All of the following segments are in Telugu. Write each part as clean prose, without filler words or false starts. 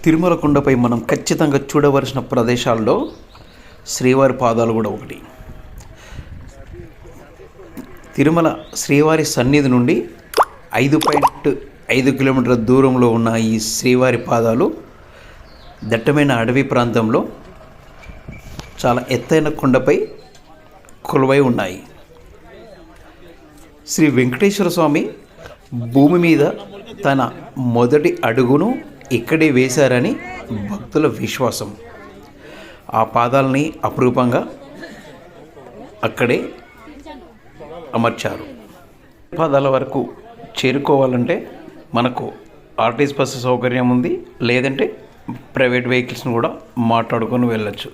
తిరుమల కొండపై మనం ఖచ్చితంగా చూడవలసిన ప్రదేశాల్లో శ్రీవారి పాదాలు కూడా ఒకటి. తిరుమల శ్రీవారి సన్నిధి నుండి 5.5 కిలోమీటర్ల దూరంలో ఉన్న ఈ శ్రీవారి పాదాలు దట్టమైన అడవి ప్రాంతంలో చాలా ఎత్తైన కొండపై కొలువై ఉన్నాయి. శ్రీ వెంకటేశ్వర స్వామి భూమి మీద తన మొదటి అడుగును ఇక్కడే వేశారని భక్తుల విశ్వాసం. ఆ పాదాలని అపురూపంగా అక్కడే అమర్చారు. పాదాల వరకు చేరుకోవాలంటే మనకు ఆర్టీసీ బస్సు సౌకర్యం ఉంది, లేదంటే ప్రైవేట్ వెహికల్స్ని కూడా మాట్లాడుకొని వెళ్ళచ్చు.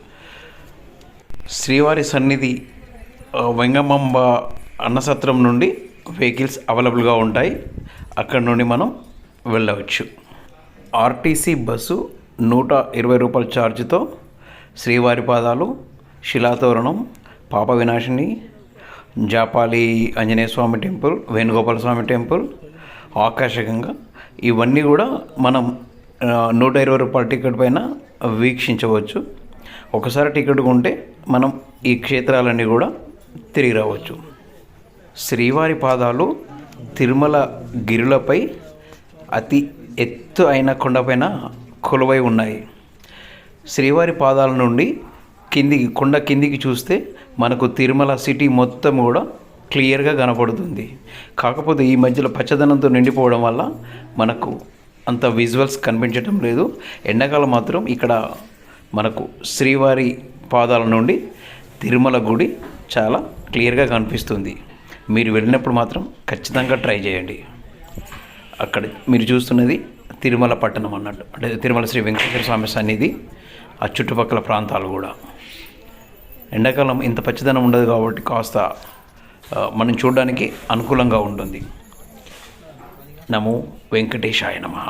శ్రీవారి సన్నిధి వెంగమాంబ అన్నసత్రం నుండి వెహికల్స్ అవైలబుల్గా ఉంటాయి. అక్కడ నుండి మనం వెళ్ళవచ్చు. ఆర్టీసీ బస్సు 120 రూపాయల ఛార్జ్తో శ్రీవారి పాదాలు, శిలాతోరణం, పాప వినాశిని, జాపాలి ఆంజనేయ స్వామి టెంపుల్, వేణుగోపాల స్వామి టెంపుల్, ఆకాశగంగా ఇవన్నీ కూడా మనం 120 రూపాయల టికెట్ పైన వీక్షించవచ్చు. ఒకసారి టికెట్ కొంటే మనం ఈ క్షేత్రాలన్నీ కూడా తిరిగి రావచ్చు. శ్రీవారి పాదాలు తిరుమల గిరులపై అతి ఎత్తు అయిన కొండపైన కొలువై ఉన్నాయి. శ్రీవారి పాదాల నుండి కొండ కిందికి చూస్తే మనకు తిరుమల సిటీ మొత్తం కూడా క్లియర్గా కనపడుతుంది. కాకపోతే ఈ మధ్యలో పచ్చదనంతో నిండిపోవడం వల్ల మనకు అంత విజువల్స్ కనిపించడం లేదు. ఎండాకాలం మాత్రం ఇక్కడ మనకు శ్రీవారి పాదాల నుండి తిరుమల గుడి చాలా క్లియర్గా కనిపిస్తుంది. మీరు వెళ్ళినప్పుడు మాత్రం ఖచ్చితంగా ట్రై చేయండి. అక్కడ మీరు చూస్తున్నది తిరుమల పట్టణం అన్నట్టు, అంటే తిరుమల శ్రీ వెంకటేశ్వర స్వామి సన్నిధి, ఆ చుట్టుపక్కల ప్రాంతాలు కూడా. ఎండాకాలం ఇంత పచ్చదనం ఉండదు కాబట్టి కాస్త మనం చూడడానికి అనుకూలంగా ఉంటుంది. నమో వెంకటేశాయ నమః.